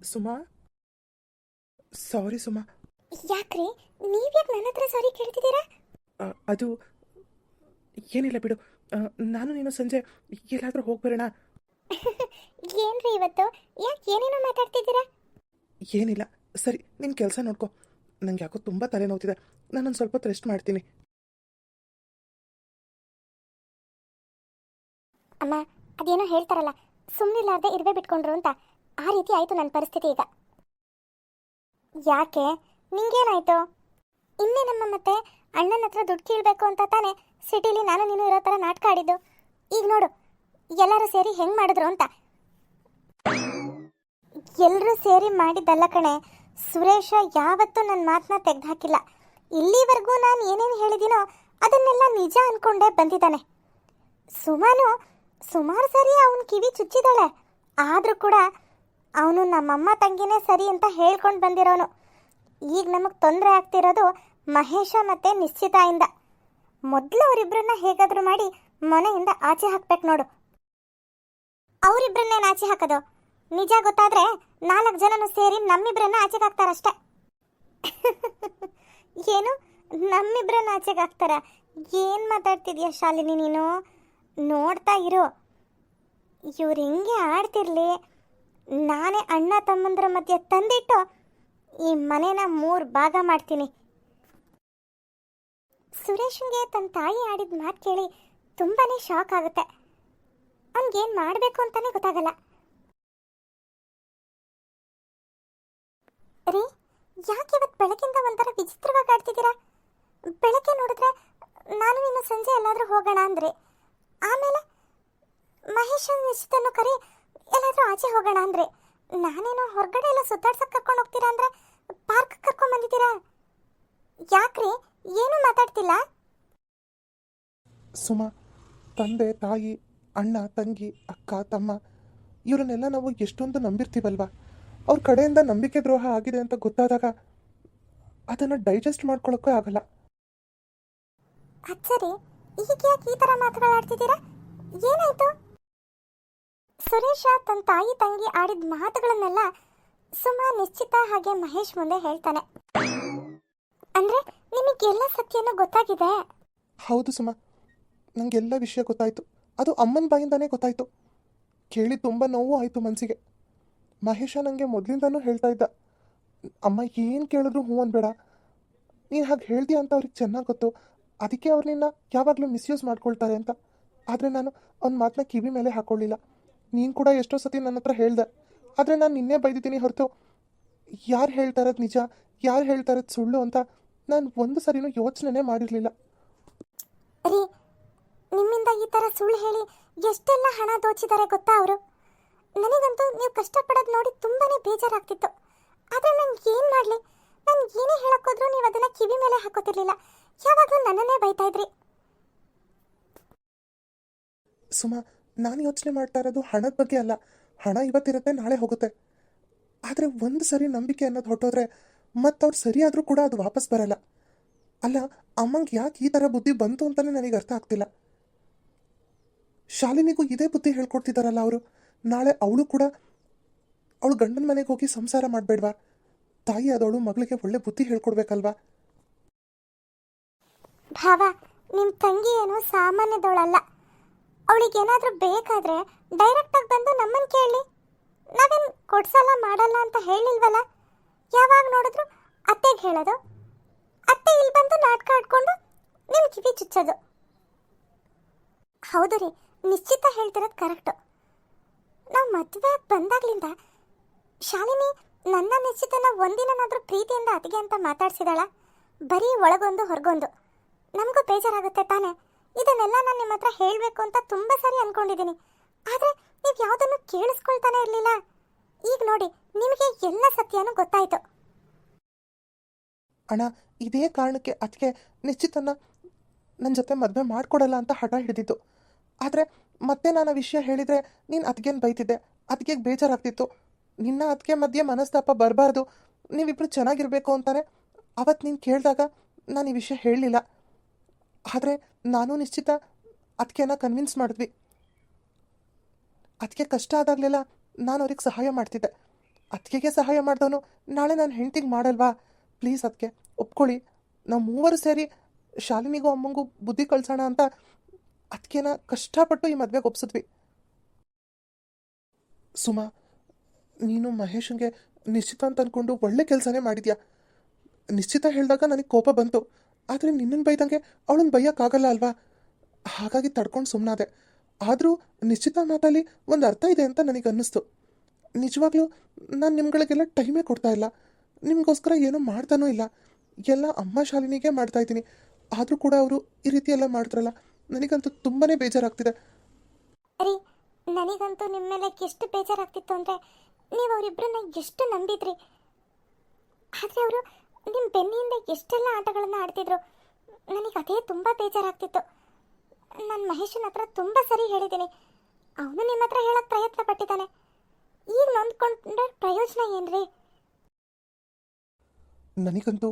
ಸುಮಾ, ಸಾರಿ ಸುಮಾ. ಯಾಕ್ರಿ, ನೀವ್ಯಾಕೆ ನನ್ನ ಹತ್ರ ಸಾರಿ ಕೇಳ್ತಿದ್ದೀರಾ? ಅದು ಏನಿಲ್ಲ ಬಿಡು. ನಾನು ನೀನು ಸಂಜೆ ಎಲ್ಲಾದರೂ ಹೋಗ್ಬರೋಣ. ಏನ್ರಿ ಇವತ್ತು ಯಾಕೆ ಏನೇನೋ ಮಾತಾಡ್ತಿದ್ದೀರಾ? ಏನಿಲ್ಲ, ಸರಿ ನಿನ್ನ ಕೆಲಸ ನೋಡ್ಕೊ. ನಂಗೆ ಯಾಕೋ ತುಂಬ ತಲೆನೋವ್ತಿದೆ. ನಾನೊಂದು ಸ್ವಲ್ಪ ಹೊತ್ತು ರೆಸ್ಟ್ ಮಾಡ್ತೀನಿ. ಅಮ್ಮ, ಅದೇನೋ ಹೇಳ್ತಾರಲ್ಲ, ಸುಮ್ಮನಿಲ್ಲಾರ್ದೆ ಇರುವೆ ಬಿಟ್ಕೊಂಡ್ರು ಅಂತ. ಆ ರೀತಿ ಆಯಿತು ನನ್ನ ಪರಿಸ್ಥಿತಿ ಈಗ. ಯಾಕೆ, ನಿಂಗೇನಾಯ್ತು? ಇನ್ನೇನಮ್ಮ, ಮತ್ತೆ ಅಣ್ಣನ ಹತ್ರ ದುಡ್ಡು ಕೇಳಬೇಕು ಅಂತ ತಾನೇ ಸಿಟಿಲಿ ನಾನು ನೀನು ಇರೋ ಥರ ನಾಟಕ ಆಡಿದ್ದು. ಈಗ ನೋಡು, ಎಲ್ಲರೂ ಸೇರಿ ಹೆಂಗೆ ಮಾಡಿದ್ರು ಅಂತ. ಎಲ್ಲರೂ ಸೇರಿ ಮಾಡಿದ್ದಲ್ಲ ಕಣೆ, ಸುರೇಶ ಯಾವತ್ತೂ ನನ್ನ ಮಾತನ್ನ ತೆಗೆದುಹಾಕಿಲ್ಲ. ಇಲ್ಲಿವರೆಗೂ ನಾನು ಏನೇನು ಹೇಳಿದ್ದೀನೋ ಅದನ್ನೆಲ್ಲ ನಿಜ ಅಂದ್ಕೊಂಡೇ ಬಂದಿದ್ದಾನೆ. ಸುಮಾನು ಸುಮಾರು ಸರಿ ಅವನ ಕಿವಿ ಚುಚ್ಚಿದಾಳೆ, ಆದರೂ ಕೂಡ ಅವನು ನಮ್ಮಮ್ಮ ತಂಗಿನೇ ಸರಿ ಅಂತ ಹೇಳ್ಕೊಂಡು ಬಂದಿರೋನು. ಈಗ ನಮಗೆ ತೊಂದರೆ ಆಗ್ತಿರೋದು ಮಹೇಶ ಮತ್ತು ನಿಶ್ಚಿತಾಯಿಂದ. ಮೊದಲು ಅವರಿಬ್ಬರನ್ನ ಹೇಗಾದರೂ ಮಾಡಿ ಮನೆಯಿಂದ ಆಚೆ ಹಾಕ್ಬೇಕು ನೋಡು. ಅವರಿಬ್ಬರನ್ನೇನು ಆಚೆ ಹಾಕೋದು? ನಿಜ ಗೊತ್ತಾದರೆ 4 ಜನನು ಸೇರಿ ನಮ್ಮಿಬ್ಬರನ್ನ ಆಚೆಗೆ ಹಾಕ್ತಾರಷ್ಟೆ. ಏನು, ನಮ್ಮಿಬ್ಬರನ್ನ ಆಚೆಗೆ ಹಾಕ್ತಾರ? ಏನು ಮಾತಾಡ್ತಿದ್ಯಾ ಶಾಲಿನಿ ನೀನು? ನೋಡ್ತಾ ಇರು, ಇವ್ರು ಹಿಂಗೆ ಆಡ್ತಿರ್ಲಿ, ನಾನೇ ಅಣ್ಣ ತಮ್ಮಂದ್ರ ಮಧ್ಯೆ ತಂದಿಟ್ಟು ಈ ಮನೇನ 3 ಭಾಗ ಮಾಡ್ತೀನಿ. ಸುರೇಶ್ಗೆ ತನ್ನ ತಾಯಿ ಆಡಿದ ಮಾತು ಕೇಳಿ ತುಂಬಾ ಶಾಕ್ ಆಗುತ್ತೆ. ಅವ್ನಿಗೇನು ಮಾಡಬೇಕು ಅಂತಾನೆ ಗೊತ್ತಾಗಲ್ಲ. ರೀ, ಯಾಕೆ ಇವತ್ತು ಬೆಳಗಿಂದ ಒಂಥರ ವಿಚಿತ್ರವಾಗಿ ಆಡ್ತಿದ್ದೀರಾ? ಬೆಳಗ್ಗೆ ನೋಡಿದ್ರೆ ನಾನು ನೀನು ಸಂಜೆ ಎಲ್ಲಾದರೂ ಹೋಗೋಣ ಅಂದರೆ, ಆಮೇಲೆ ಮಹೇಶ್ ನಿಶ್ಚಿತನ್ನು ಕರಿ ಎಲ್ಲಾದರೂ ಆಚೆ ಹೋಗೋಣ ಅಂದರೆ, ನಾನೇನೋ ಹೊರಗಡೆ ಎಲ್ಲ ಸುತ್ತಾಡ್ಸಕ್ಕೆ ಕರ್ಕೊಂಡು ಹೋಗ್ತೀರಾ ಅಂದರೆ ಪಾರ್ಕ್ ಕರ್ಕೊಂಡು ಬಂದಿದ್ದೀರಾ? ಯಾಕ್ರಿ, ಏನೂ ಮಾತಾಡ್ತಿಲ್ಲ? ಸುಮಾ, ತಂದೆ ತಾಯಿ, ಅಣ್ಣ ತಂಗಿ, ಅಕ್ಕ ತಮ್ಮ, ಇವರನ್ನೆಲ್ಲ ನಾವು ಎಷ್ಟೊಂದು ನಂಬಿರ್ತೀವಲ್ವಾ. ಅವ್ರ ಕಡೆಯಿಂದ ನಂಬಿಕೆ ದ್ರೋಹ ಆಗಿದೆ ಅಂತ ಗೊತ್ತಾದಾಗ ಅದನ್ನು ಡೈಜೆಸ್ಟ್ ಮಾಡ್ಕೊಳ್ಳೋಕ್ಕೂ ಆಗಲ್ಲ. ಅಚ್ಚರಿ, ಈಗ ಯಾಕೆ ಈ ಥರ ಮಾತುಗಳಾಡ್ತಿದ್ದೀರಾ? ಏನಾಯ್ತು? ಸುರೇಶ ತನ್ನ ತಾಯಿ ತಂಗಿ ಆಡಿದ ಮಾತುಗಳನ್ನೆಲ್ಲ ಸುಮಾ, ನಿಶ್ಚಿತ ಹಾಗೆ ಮಹೇಶ್ ಮುಂದೆ ಹೇಳ್ತಾನೆ. ಅಂದ್ರೆ ನಿಮಗೆಲ್ಲ ಸತ್ಯನೂ ಗೊತ್ತಾಗಿದೆ? ಹೌದು ಸುಮಾ, ನನಗೆಲ್ಲ ವಿಷಯ ಗೊತ್ತಾಯಿತು. ಅದು ಅಮ್ಮನ ಬಾಯಿಂದಾನೇ ಗೊತ್ತಾಯಿತು. ಕೇಳಿ ತುಂಬ ನೋವು ಆಯಿತು ಮನಸ್ಸಿಗೆ. ಮಹೇಶ ನನಗೆ ಮೊದಲಿಂದನೂ ಹೇಳ್ತಾ ಇದ್ದ, ಅಮ್ಮ ಏನು ಕೇಳಿದ್ರು ಹ್ಞೂ ಅನ್ಬೇಡ. ನೀನು ಹಾಗೆ ಹೇಳ್ತೀಯ ಅಂತ ಅವ್ರಿಗೆ ಚೆನ್ನಾಗಿ ಗೊತ್ತು, ಅದಕ್ಕೆ ಅವ್ರು ನಿನ್ನ ಯಾವಾಗಲೂ ಮಿಸ್ಯೂಸ್ ಮಾಡ್ಕೊಳ್ತಾರೆ ಅಂತ. ಆದರೆ ನಾನು ಅವ್ನ ಮಾತನ್ನ ಕಿವಿ ಮೇಲೆ ಹಾಕ್ಕೊಳ್ಳಿಲ್ಲ. ನೀನು ಕೂಡ ಎಷ್ಟೋ ಸತಿ ನನ್ನ ಹತ್ರ ಹೇಳ್ದೆ, ಆದರೆ ನಾನು ನಿನ್ನೆ ಬೈದಿದ್ದೀನಿ ಹೊರತು ಯಾರು ಹೇಳ್ತಾ ಇರೋದು ನಿಜ, ಯಾರು ಹೇಳ್ತಾ ಇರೋದು ಸುಳ್ಳು ಅಂತ ನಾನು ಒಂದು ಸರಿನೂ ಯೋಚನೆ ಮಾಡಿರಲಿಲ್ಲ. ರೀ, ನಿಮ್ಮಿಂದ ಈ ಥರ ಸುಳ್ಳು ಹೇಳಿ ಎಷ್ಟೆಲ್ಲ ಹಣ ದೋಚಿದ್ದಾರೆ ಗೊತ್ತಾ ಅವರು? ನನಗಂತೂ ನೀವು ಕಷ್ಟಪಡೋದು ನೋಡಿ ತುಂಬಾನೇ ಬೇಜಾರಾಗ್ತಿತ್ತು. ಆದರೆ ನನ್ಗೆ ಏನು ಮಾಡಲಿ, ನಾನು ಏನೇ ಹೇಳಕ್ಕೋದ್ರೂ ನೀವು ಅದನ್ನು ಕಿವಿ ಮೇಲೆ ಹಾಕೋತಿರ್ಲಿಲ್ಲ. ಯಾವಾಗಲೂ ನನ್ನನ್ನೇ ಬೈತಾ ಇದ್ರಿ. ಸುಮಾ, ನಾನು ಯೋಚನೆ ಮಾಡ್ತಾ ಇರೋದು ಹಣದ ಬಗ್ಗೆ ಅಲ್ಲ. ಹಣ ಇವತ್ತಿರುತ್ತೆ, ನಾಳೆ ಹೋಗುತ್ತೆ. ಆದರೆ ಒಂದು ಸರಿ ನಂಬಿಕೆ ಅನ್ನೋದು ಹೊಟ್ಟೋದ್ರೆ ಮತ್ತವ್ರು ಸರಿಯಾದರೂ ಕೂಡ ಅದು ವಾಪಸ್ ಬರಲ್ಲ. ಅಲ್ಲ, ಅಮ್ಮಂಗೆ ಯಾಕೆ ಈ ಥರ ಬುದ್ಧಿ ಬಂತು ಅಂತಲೇ ನನಗೆ ಅರ್ಥ ಆಗ್ತಿಲ್ಲ. ಶಾಲಿನಿಗೂ ಇದೇ ಬುದ್ಧಿ ಹೇಳ್ಕೊಡ್ತಿದ್ದಾರಲ್ಲ ಅವರು. ನಾಳೆ ಅವಳು ಕೂಡ ಅವಳು ಗಂಡನ ಮನೆಗೆ ಹೋಗಿ ಸಂಸಾರ ಮಾಡಬೇಡ್ವಾ? ತಾಯಿ ಆದವಳು ಮಗಳಿಗೆ ಒಳ್ಳೆ ಬುದ್ಧಿ ಹೇಳ್ಕೊಡ್ಬೇಕಲ್ವಾ? ಭಾವ, ನಿಮ್ಮ ತಂಗಿ ಏನು ಸಾಮಾನ್ಯದವಳಲ್ಲ. ಅವಳಿಗೇನಾದರೂ ಬೇಕಾದರೆ ಡೈರೆಕ್ಟಾಗಿ ಬಂದು ನಮ್ಮನ್ನು ಕೇಳಿ. ನಾವೇನು ಕೊಡ್ಸಲ್ಲ ಮಾಡಲ್ಲ ಅಂತ ಹೇಳಿಲ್ವಲ್ಲ. ಯಾವಾಗ ನೋಡಿದ್ರು ಅತ್ತೆಗೆ ಹೇಳೋದು, ಅತ್ತೆ ಇಲ್ಲಿ ಬಂದು ನಾಟಕ ಆಡ್ಕೊಂಡು ನಿಮ್ಮ ಕಿವಿ ಚುಚ್ಚೋದು. ಹೌದು ರೀ, ನಿಶ್ಚಿತ ಹೇಳ್ತಿರೋದು ಕರೆಕ್ಟು. ನಾವು ಮದುವೆ ಬಂದಾಗ್ಲಿಂದ ಶಾಲಿನಿ ನನ್ನ ನಿಶ್ಚಿತನ ಒಂದಿನಾದ್ರೂ ಪ್ರೀತಿಯಿಂದ ಅತ್ತಿಗೆ ಅಂತ ಮಾತಾಡ್ಸಿದಾಳ? ಬರೀ ಒಳಗೊಂದು ಹೊರಗೊಂದು. ನಮಗೂ ಬೇಜಾರಾಗುತ್ತೆ ತಾನೇ. ಇದನ್ನೆಲ್ಲ ನಾನು ನಿಮ್ಮ ಹತ್ರ ಹೇಳಬೇಕು ಅಂತ ತುಂಬ ಸರಿ ಅಂದ್ಕೊಂಡಿದ್ದೀನಿ, ಆದರೆ ನೀವು ಯಾವುದನ್ನು ಕೇಳಿಸ್ಕೊಳ್ತಾನೆ ಇರಲಿಲ್ಲ. ಈಗ ನೋಡಿ, ನಿಮಗೆ ಎಲ್ಲ ಸತ್ಯನೂ ಗೊತ್ತಾಯಿತು. ಅಣ್ಣ, ಇದೇ ಕಾರಣಕ್ಕೆ ಅದಕ್ಕೆ ನಿಶ್ಚಿತನ ನನ್ನ ಜೊತೆ ಮದುವೆ ಮಾಡಿಕೊಡಲ್ಲ ಅಂತ ಹಠ ಹಿಡಿದಿತ್ತು. ಆದರೆ ಮತ್ತೆ ನಾನು ಆ ವಿಷಯ ಹೇಳಿದರೆ ನೀನು ಅದಕ್ಕೇನು ಬೈತಿದ್ದೆ, ಅದಕ್ಕೆ ಬೇಜಾರಾಗ್ತಿತ್ತು. ನಿನ್ನ ಅದಕ್ಕೆ ಮಧ್ಯೆ ಮನಸ್ತಾಪ ಬರಬಾರ್ದು, ನೀವಿಬ್ಬರು ಚೆನ್ನಾಗಿರಬೇಕು ಅಂತಾನೆ ಅವತ್ತು ನೀನು ಕೇಳಿದಾಗ ನಾನು ಈ ವಿಷಯ ಹೇಳಲಿಲ್ಲ. ಆದರೆ ನಾನು ನಿಶ್ಚಿತ ಅದಕ್ಕೆನ ಕನ್ವಿನ್ಸ್ ಮಾಡಿದ್ವಿ. ಅದಕ್ಕೆ ಕಷ್ಟ ಆದಾಗಲೆಲ್ಲ ನಾನು ಅವ್ರಿಗೆ ಸಹಾಯ ಮಾಡ್ತಿದ್ದೆ. ಅದಕ್ಕೆ ಸಹಾಯ ಮಾಡ್ದವನು ನಾಳೆ ನಾನು ಹೆಂಡ್ತಿಗೆ ಮಾಡಲ್ವಾ? ಪ್ಲೀಸ್ ಅದಕ್ಕೆ ಒಪ್ಕೊಳ್ಳಿ. ನಾವು ಮೂವರು ಸೇರಿ ಶಾಲಿನಿಗೂ ಅಮ್ಮಂಗೂ ಬುದ್ಧಿ ಕಳ್ಸೋಣ ಅಂತ ಅದಕ್ಕೇನ ಕಷ್ಟಪಟ್ಟು ಈ ಮದುವೆಗೆ ಒಪ್ಸಿದ್ವಿ. ಸುಮಾ, ನೀನು ಮಹೇಶಂಗೆ ನಿಶ್ಚಿತ ಅಂತ ಅಂದ್ಕೊಂಡು ಒಳ್ಳೆ ಕೆಲಸನೇ ಮಾಡಿದ್ಯಾ. ನಿಶ್ಚಿತ ಹೇಳಿದಾಗ ನನಗೆ ಕೋಪ ಬಂತು, ಆದರೆ ನಿನ್ನನ್ನು ಬೈದಂಗೆ ಅವಳನ್ನ ಬೈಯೋಕ್ಕಾಗಲ್ಲ ಅಲ್ವಾ? ಹಾಗಾಗಿ ತಡ್ಕೊಂಡು ಸುಮ್ಮನಾದೆ. ಆದರೂ ನಿಶ್ಚಿತ ಮಾತಲ್ಲಿ ಒಂದು ಅರ್ಥ ಇದೆ ಅಂತ ನನಗೆ ಅನ್ನಿಸ್ತು. ನಿಜವಾಗ್ಲೂ ನಾನು ನಿಮ್ಗಳಿಗೆಲ್ಲ ಟೈಮೇ ಕೊಡ್ತಾ ಇಲ್ಲ, ನಿಮಗೋಸ್ಕರ ಏನೂ ಮಾಡ್ತಾನೂ ಇಲ್ಲ. ಎಲ್ಲ ಅಮ್ಮ ಶಾಲಿನಿಗೆ ಮಾಡ್ತಾ ಇದ್ದೀನಿ. ಆದರೂ ಕೂಡ ಅವರು ಈ ರೀತಿ ಎಲ್ಲ ಮಾಡ್ತಾರಲ್ಲ, ನನಗಂತೂ ತುಂಬಾ ಬೇಜಾರಾಗ್ತಿದೆ. ರೀ, ನನಗಂತೂ ನಿಮ್ಮ ಮೇಲೆ ಎಷ್ಟು ಬೇಜಾರಾಗ್ತಿತ್ತು ಅಂದರೆ ನೀವು ಅವರಿಬ್ಬರನ್ನ ಎಷ್ಟು ನಂಬಿದ್ರಿ. ಆದರೆ ಅವರು ನಿಮ್ಮ ಬೆನ್ನಿಂದ ಎಷ್ಟೆಲ್ಲ ಆಟಗಳನ್ನು ಆಡ್ತಿದ್ರು. ನನಗೆ ಅದೇ ತುಂಬ ಬೇಜಾರಾಗ್ತಿತ್ತು. ನಾನು ಮಹೇಶನ ಹತ್ರ ತುಂಬ ಸರಿ ಹೇಳಿದ್ದೀನಿ, ಅವನು ನಿಮ್ಮ ಹತ್ರ ಹೇಳೋಕ್ಕೆ ಪ್ರಯತ್ನ ಪಟ್ಟಿದ್ದಾನೆ. ಈಗ ನೊಂದ್ಕೊಂಡ್ರೆ ಪ್ರಯೋಜನ ಏನ್ರಿ? ನನಗಂತೂ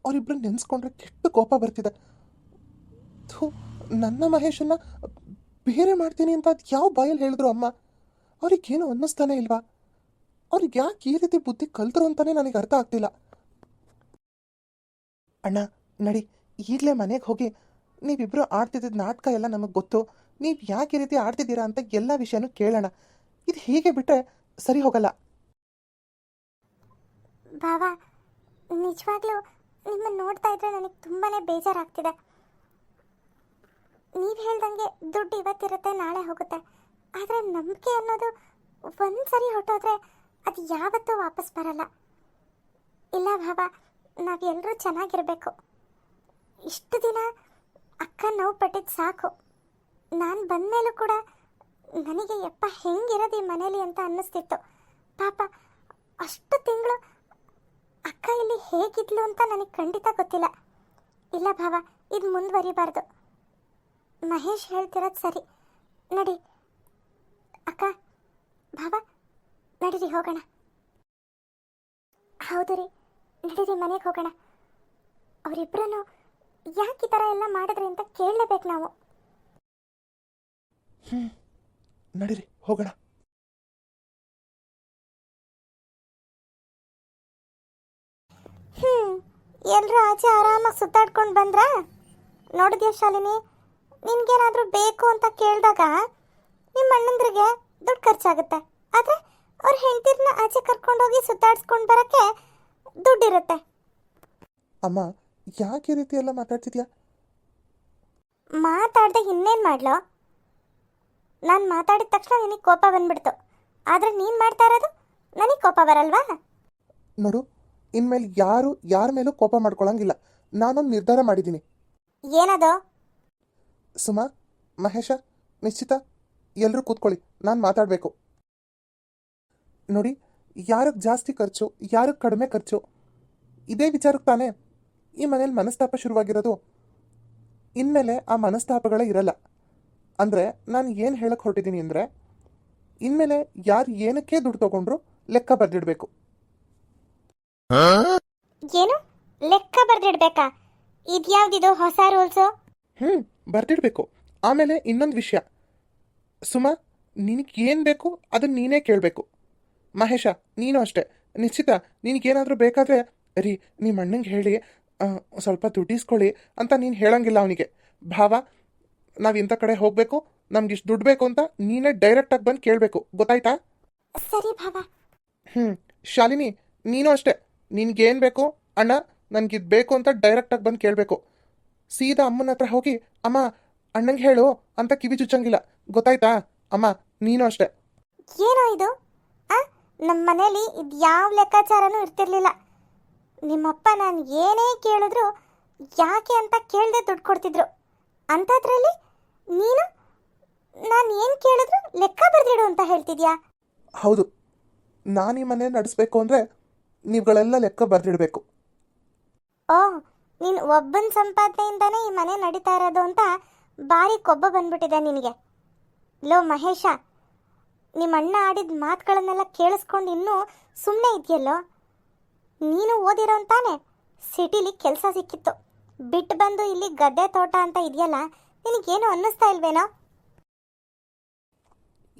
ಅವರಿಬ್ಬರು ನೆನೆಸ್ಕೊಂಡ್ರೆ ಕೆಟ್ಟ ಕೋಪ ಬರ್ತಿದೆ. ಥೂ, ನನ್ನ ಮಹೇಶನ್ನ ಬೇರೆ ಮಾಡ್ತೀನಿ ಅಂತ ಅದು ಯಾವ ಬಾಯಲ್ಲಿ ಹೇಳಿದ್ರು ಅಮ್ಮ? ಅವ್ರಿಗೇನು ಅನ್ನಿಸ್ತಾನೆ ಇಲ್ವಾ? ಅವ್ರಿಗೆ ಯಾಕೆ ಈ ರೀತಿ ಬುದ್ಧಿ ಕಲ್ತರು ಅಂತಲೇ ನನಗೆ ಅರ್ಥ ಆಗ್ತಿಲ್ಲ. ಅಣ್ಣ ನಡಿ, ಈಗಲೇ ಮನೆಗೆ ಹೋಗಿ ನೀವಿಬ್ಬರು ಆಡ್ತಿದ್ದ ನಾಟಕ ಎಲ್ಲ ನಮಗೆ ಗೊತ್ತು, ನೀವು ಯಾಕೆ ಈ ರೀತಿ ಆಡ್ತಿದ್ದೀರಾ ಅಂತ ಎಲ್ಲ ವಿಷಯನೂ ಕೇಳೋಣ. ಇದು ಹೀಗೆ ಬಿಟ್ಟರೆ ಸರಿ ಹೋಗಲ್ಲ. ಬಾವಾ, ನಿಜವಾಗ್ಲೂ ನಿಮ್ಮನ್ನು ನೋಡ್ತಾ ಇದ್ರೆ ನನಗೆ ತುಂಬಾ ಬೇಜಾರಾಗ್ತಿದೆ. ನೀವು ಹೇಳ್ದಂಗೆ ದುಡ್ಡು ಇವತ್ತಿರುತ್ತೆ, ನಾಳೆ ಹೋಗುತ್ತೆ. ಆದರೆ ನಂಬಿಕೆ ಅನ್ನೋದು ಒಂದು ಸರಿ ಹೊಟ್ಟೋದ್ರೆ ಅದು ಯಾವತ್ತೂ ವಾಪಸ್ ಬರಲ್ಲ. ಇಲ್ಲ ಬಾಬಾ, ನಾವೆಲ್ಲರೂ ಚೆನ್ನಾಗಿರಬೇಕು. ಇಷ್ಟು ದಿನ ಅಕ್ಕ ನೋವು ಪಟ್ಟಿದ್ದು ಸಾಕು. ನಾನು ಬಂದಮೇಲೂ ಕೂಡ ನನಗೆ ಯಪ್ಪ ಹೆಂಗಿರೋದು ಈ ಮನೇಲಿ ಅಂತ ಅನ್ನಿಸ್ತಿತ್ತು. ಪಾಪ ಅಷ್ಟು ತಿಂಗಳು ಅಕ್ಕ ಇಲ್ಲಿ ಹೇಗಿದ್ಲು ಅಂತ ನನಗೆ ಖಂಡಿತ ಗೊತ್ತಿಲ್ಲ. ಇಲ್ಲ ಭಾವ, ಇದು ಮುಂದುವರಿಬಾರ್ದು. ಮಹೇಶ್ ಹೇಳ್ತಿರೋದು ಸರಿ. ನಡಿ ಅಕ್ಕ, ಭಾವ, ನಡೀರಿ ಹೋಗೋಣ. ಹೌದು ರೀ, ನಡೀರಿ ಮನೆಗೆ ಹೋಗೋಣ. ಅವರಿಬ್ಬರನ್ನು ಯಾಕೆ ಈ ಥರ ಎಲ್ಲ ಮಾಡಿದ್ರಿ ಅಂತ ಕೇಳಲೇಬೇಕು ನಾವು. ನಡೀರಿ ಹೋಗೋಣ. ಎಲ್ಲರೂ ಆಚೆ ಆರಾಮಾಗಿ ಸುತ್ತಾಡ್ಕೊಂಡು ಬಂದ್ರಾ? ನೋಡಿದ್ಯಾ ಶಾಲಿನಿ, ನಿನ್ಗೇನಾದರೂ ಬೇಕು ಅಂತ ಕೇಳಿದಾಗ ನಿಮ್ಮ ಅಣ್ಣಂದ್ರಿಗೆ ದುಡ್ಡು ಖರ್ಚಾಗುತ್ತೆ. ಆದರೆ ಅವ್ರ ಹೆಂಡತಿರನ್ನ ಆಚೆ ಕರ್ಕೊಂಡೋಗಿ ಸುತ್ತಾಡ್ಸ್ಕೊಂಡು ಬರೋಕ್ಕೆ ದುಡ್ಡಿರುತ್ತೆ. ಅಮ್ಮ, ಯಾಕೆ ಈ ರೀತಿ ಎಲ್ಲ ಮಾತಾಡ್ತಿದ್ಯಾ? ಮಾತಾಡ್ದೆ ಇನ್ನೇನು ಮಾಡ್ಲೋ? ನಾನು ಮಾತಾಡಿದ ತಕ್ಷಣ ನಿನಗೆ ಕೋಪ ಬಂದ್ಬಿಡ್ತು. ಆದರೆ ನೀನು ಮಾಡ್ತಾ ಇರೋದು ನನಗೆ ಕೋಪ ಬರಲ್ವಾ? ನೋಡು, ಇನ್ಮೇಲೆ ಯಾರು ಯಾರ ಮೇಲೂ ಕೋಪ ಮಾಡ್ಕೊಳಂಗಿಲ್ಲ. ನಾನೊಂದು ನಿರ್ಧಾರ ಮಾಡಿದ್ದೀನಿ. ಏನದು? ಸುಮಾ, ಮಹೇಶ, ನಿಶ್ಚಿತ, ಎಲ್ಲರೂ ಕೂತ್ಕೊಳ್ಳಿ, ನಾನು ಮಾತಾಡಬೇಕು. ನೋಡಿ, ಯಾರಿಗೆ ಜಾಸ್ತಿ ಖರ್ಚು, ಯಾರಿಗೆ ಕಡಿಮೆ ಖರ್ಚು, ಇದೇ ವಿಚಾರಕ್ಕೆ ತಾನೇ ಈ ಮನೇಲಿ ಮನಸ್ತಾಪ ಶುರುವಾಗಿರೋದು. ಇನ್ಮೇಲೆ ಆ ಮನಸ್ತಾಪಗಳೇ ಇರಲ್ಲ. ಅಂದರೆ ನಾನು ಏನು ಹೇಳಕ್ಕೆ ಹೊರಟಿದ್ದೀನಿ ಅಂದರೆ, ಇನ್ಮೇಲೆ ಯಾರು ಏನಕ್ಕೆ ದುಡ್ಡು ತೊಗೊಂಡ್ರು ಲೆಕ್ಕ ಬರೆದಿಡಬೇಕು. ಏನು ಲೆಕ್ಕ ಬರೆದಿಡ್ಬೇಕಾ? ಇದ್ಯಾವ್ದಿದು ಹೊಸ ರೂಲ್ಸು? ಬರೆದಿಡಬೇಕು. ಆಮೇಲೆ ಇನ್ನೊಂದು ವಿಷಯ, ಸುಮಾ, ನಿನಗೇನು ಬೇಕು ಅದನ್ನು ನೀನೇ ಕೇಳಬೇಕು. ಮಹೇಶ, ನೀನು ಅಷ್ಟೇ. ನಿಶ್ಚಿತ, ನಿನಗೇನಾದರೂ ಬೇಕಾದರೆ ರೀ ನಿಮ್ಮ ಅಣ್ಣಂಗೆ ಹೇಳಿ ಸ್ವಲ್ಪ ದುಡ್ಡಿಸ್ಕೊಳ್ಳಿ ಅಂತ ನೀನು ಹೇಳಂಗಿಲ್ಲ ಅವನಿಗೆ. ಭಾವ, ನಾವು ಇಂಥ ಕಡೆ ಹೋಗಬೇಕು, ನಮ್ಗೆ ಇಷ್ಟು ದುಡ್ಡು ಬೇಕು ಅಂತ ನೀನೇ ಡೈರೆಕ್ಟಾಗಿ ಬಂದು ಕೇಳಬೇಕು. ಗೊತ್ತಾಯ್ತಾ? ಸರಿ ಭಾವ. ಶಾಲಿನಿ, ನೀನು ಅಷ್ಟೇ. ನಿನ್ಗೇನು ಬೇಕು ಅಣ್ಣ, ನನಗಿದು ಬೇಕು ಅಂತ ಡೈರೆಕ್ಟಾಗಿ ಬಂದು ಕೇಳಬೇಕು. ಸೀದಾ ಅಮ್ಮನ ಹತ್ರ ಹೋಗಿ ಅಮ್ಮ ಅಣ್ಣಂಗೆ ಹೇಳು ಅಂತ ಕಿವಿ ಚುಚ್ಚಂಗಿಲ್ಲ. ಗೊತ್ತಾಯ್ತಾ? ಅಮ್ಮ, ನೀನು ಅಷ್ಟೇ. ಏನೋ ಇದು? ನಮ್ಮ ಮನೇಲಿ ಇದು ಯಾವ ಲೆಕ್ಕಾಚಾರನೂ ಇರ್ತಿರ್ಲಿಲ್ಲ. ನಿಮ್ಮಪ್ಪ ನಾನು ಏನೇ ಕೇಳಿದ್ರು ಯಾಕೆ ಅಂತ ಕೇಳದೆ ದುಡ್ಡು ಕೊಡ್ತಿದ್ರು. ಅಂಥದ್ರಲ್ಲಿ ನೀನು ನಾನು ಏನು ಕೇಳಿದ್ರು ಲೆಕ್ಕ ಬರೆದಿಡು ಅಂತ ಹೇಳ್ತಿದ್ಯಾ? ಹೌದು, ನಾನು ಈ ಮನೆ ನಡೆಸಬೇಕು ಅಂದರೆ ನೀವುಗಳೆಲ್ಲ ಲೆಕ್ಕ ಬರೆದಿಡಬೇಕು. ಓಹ್, ನೀನು ಒಬ್ಬನ ಸಂಪಾದನೆಯಿಂದನೇ ಈ ಮನೆ ನಡೀತಾ ಇರೋದು ಅಂತ ಭಾರಿ ಕೊಬ್ಬ ಬಂದ್ಬಿಟ್ಟಿದೆ ನಿನಗೆ. ಲೋ ಮಹೇಶ, ನಿಮ್ಮ ಅಣ್ಣ ಆಡಿದ ಮಾತುಗಳನ್ನೆಲ್ಲ ಕೇಳಿಸ್ಕೊಂಡು ಇನ್ನೂ ಸುಮ್ಮನೆ ಇದೆಯಲ್ಲೋ? ನೀನು ಓದಿರೋ ಅಂತಾನೆ ಸಿಟಿಲಿ ಕೆಲಸ ಸಿಕ್ಕಿತ್ತು, ಬಿಟ್ಟು ಬಂದು ಇಲ್ಲಿ ಗದ್ದೆ ತೋಟ ಅಂತ ಇದೆಯಲ್ಲ, ನಿನಗೇನು ಅನ್ನಿಸ್ತಾ ಇಲ್ವೇನೋ?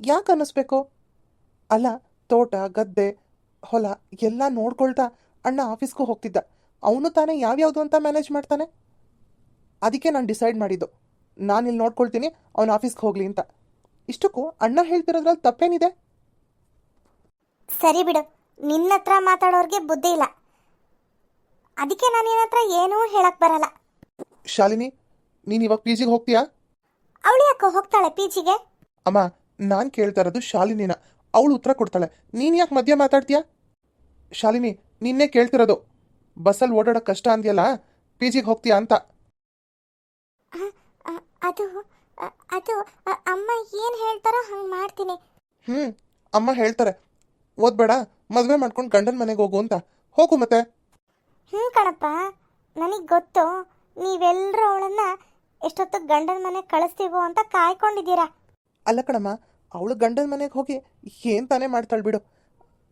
ಯಾಕೆ ಅನ್ನಿಸ್ಬೇಕು? ಅಲ್ಲ, ತೋಟ ಗದ್ದೆ ಹೊಲ ಎಲ್ಲ ನೋಡ್ಕೊಳ್ತಾ ಅಣ್ಣ ಆಫೀಸ್ಗೂ ಹೋಗ್ತಿದ್ದ. ಅವನು ತಾನೇ ಯಾವ್ಯಾವುದು ಅಂತ ಮ್ಯಾನೇಜ್ ಮಾಡ್ತಾನೆ. ಅದಕ್ಕೆ ನಾನು ಡಿಸೈಡ್ ಮಾಡಿದ್ದು, ನಾನಿಲ್ಲಿ ನೋಡ್ಕೊಳ್ತೀನಿ, ಅವನು ಆಫೀಸ್ಗೆ ಹೋಗಲಿ ಅಂತ. ಇಷ್ಟಕ್ಕೂ ಅಣ್ಣ ಹೇಳ್ತಿರೋದ್ರಲ್ಲಿ ತಪ್ಪೇನಿದೆ? ಸರಿ ಬಿಡು, ನಿನ್ನ ಹತ್ರ ಮಾತಾಡೋರ್ಗೆ ಬುದ್ಧಿ ಇಲ್ಲ, ಅದಕ್ಕೆ ನಾನು ನಿನ್ನ ಹತ್ರ ಏನೂ ಹೇಳಕ್ ಬರಲ್ಲ. ಶಾಲಿನಿ, ನೀನು ಇವಾಗ ಪಿ ಜಿಗೆ ಹೋಗ್ತೀಯಾ? ಅವಳು ಯಾಕೋ ಹೋಗ್ತಾಳೆ ಪಿ ಜಿಗೆ? ಅಮ್ಮ, ನಾನು ಕೇಳ್ತಾ ಇರೋದು ಶಾಲಿನಿನ. ಅವಳು ಉತ್ತರ ಕೊಡ್ತಾಳೆ, ನೀನು ಯಾಕೆ ಮಧ್ಯ ಮಾತಾಡ್ತೀಯಾ? ಶಾಲಿನಿ, ನಿನ್ನೆ ಕೇಳ್ತಿರೋದು. ಬಸ್ಸಲ್ಲಿ ಓಡಾಡೋಕೆ ಕಷ್ಟ ಅಂದ್ಯಲ್ಲ, ಪಿ ಜಿಗೆ ಹೋಗ್ತೀಯಾ ಅಂತ. ಅದು ಅದು ಅಮ್ಮ ಏನು ಹೇಳ್ತಾರೋ ಹಂಗೆ ಮಾಡ್ತೀನಿ. ಅಮ್ಮ ಹೇಳ್ತಾರೆ, ಓದ್ಬೇಡ, ಮದುವೆ ಮಾಡ್ಕೊಂಡು ಗಂಡನ ಮನೆಗೆ ಹೋಗು ಅಂತ. ಹೋಗು ಮತ್ತೆ. ಕಣಪ್ಪ, ನನಗೆ ಗೊತ್ತು ನೀವೆಲ್ಲರೂ ಅವಳನ್ನ ಎಷ್ಟೊತ್ತಿಗೆ ಗಂಡನ ಮನೆಗೆ ಕಳಿಸ್ತೀವೋ ಅಂತ ಕಾಯ್ಕೊಂಡಿದ್ದೀರಾ. ಅಲ್ಲ ಕಣಮ್ಮ, ಅವಳು ಗಂಡನ ಮನೆಗೆ ಹೋಗಿ ಏನು ತಾನೇ ಮಾಡ್ತಾಳೆ ಬಿಡು.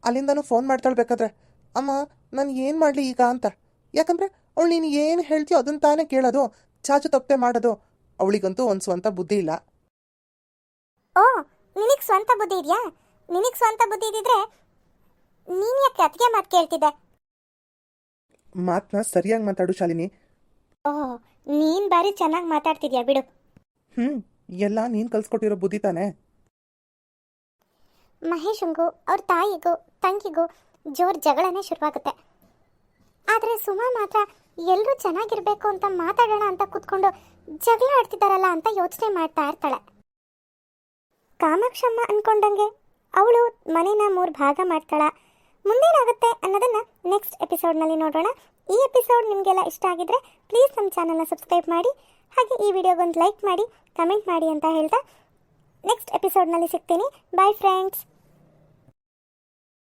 ಅಲ್ಲಿಂದನೂ ಫೋನ್ ಮಾಡ್ತಾಳೆ ಬೇಕಾದ್ರೆ, ಅಮ್ಮ ನಾನು ಏನು ಮಾಡಲಿ ಈಗ ಅಂತ. ಯಾಕಂದರೆ ಅವಳು ನೀನು ಏನು ಹೇಳ್ತೀಯೋ ಅದನ್ನು ತಾನೇ ಕೇಳೋದು, ಚಾಚು ತಪ್ಪೆ ಮಾಡೋದು. ಅವಳಿಗಂತೂ ಒಂದು ಸ್ವಂತ ಬುದ್ಧಿ ಇಲ್ಲ. ಓ, ನಿನಗೆ ಸ್ವಂತ ಬುದ್ಧಿ ಇದೆಯಾ? ನಿನಗೆ ಸ್ವಂತ ಬುದ್ಧಿ ಇದ್ದಿದ್ರೆ ನೀನು ಯಾಕೆ ಅತ್ತಿಗೆ ಮಾತು ಕೇಳ್ತಿದ್ದೆ? ಮಾತನ್ನ ಸರಿಯಾಗಿ ಮಾತಾಡು ಶಾಲಿನಿ. ಓಹ್, ನೀನು ಬಾರಿ ಚೆನ್ನಾಗಿ ಮಾತಾಡ್ತಿದ್ಯಾ ಬಿಡು. ಎಲ್ಲ ನೀನು ಕಲ್ಸ್ಕೊಟ್ಟಿರೋ ಬುದ್ಧಿ ತಾನೆ. ಮಹೇಶಂಗೂ ಅವ್ರ ತಾಯಿಗೂ ತಂಗಿಗೂ ಜೋರು ಜಗಳನೇ ಶುರುವಾಗುತ್ತೆ. ಆದರೆ ಸುಮಾ ಮಾತ್ರ ಎಲ್ಲರೂ ಚೆನ್ನಾಗಿರ್ಬೇಕು ಅಂತ ಮಾತಾಡೋಣ ಅಂತ ಕೂತ್ಕೊಂಡು ಜಗಳ ಆಡ್ತಿದ್ದಾರಲ್ಲ ಅಂತ ಯೋಚನೆ ಮಾಡ್ತಾ ಇರ್ತಾಳೆ. ಕಾಮಾಕ್ಷಮ್ಮ ಅನ್ಕೊಂಡಂಗೆ ಅವಳು ಮನೇನ 3 ಭಾಗ ಮಾಡ್ತಾಳ. ಮುಂದೇನಾಗುತ್ತೆ ಅನ್ನೋದನ್ನ ನೆಕ್ಸ್ಟ್ ಎಪಿಸೋಡ್ನಲ್ಲಿ ನೋಡೋಣ. ಈ ಎಪಿಸೋಡ್ ನಿಮಗೆಲ್ಲ ಇಷ್ಟ ಆಗಿದ್ರೆ ಪ್ಲೀಸ್ ನಮ್ಮ ಚಾನಲ್ನ ಸಬ್ಸ್ಕ್ರೈಬ್ ಮಾಡಿ, ಹಾಗೆ ಈ ವಿಡಿಯೋಗೊಂದು ಲೈಕ್ ಮಾಡಿ, ಕಮೆಂಟ್ ಮಾಡಿ ಅಂತ ಹೇಳ್ತಾ ನೆಕ್ಸ್ಟ್ ಎಪಿಸೋಡ್ನಲ್ಲಿ ಸಿಗ್ತೀನಿ. Bye friends.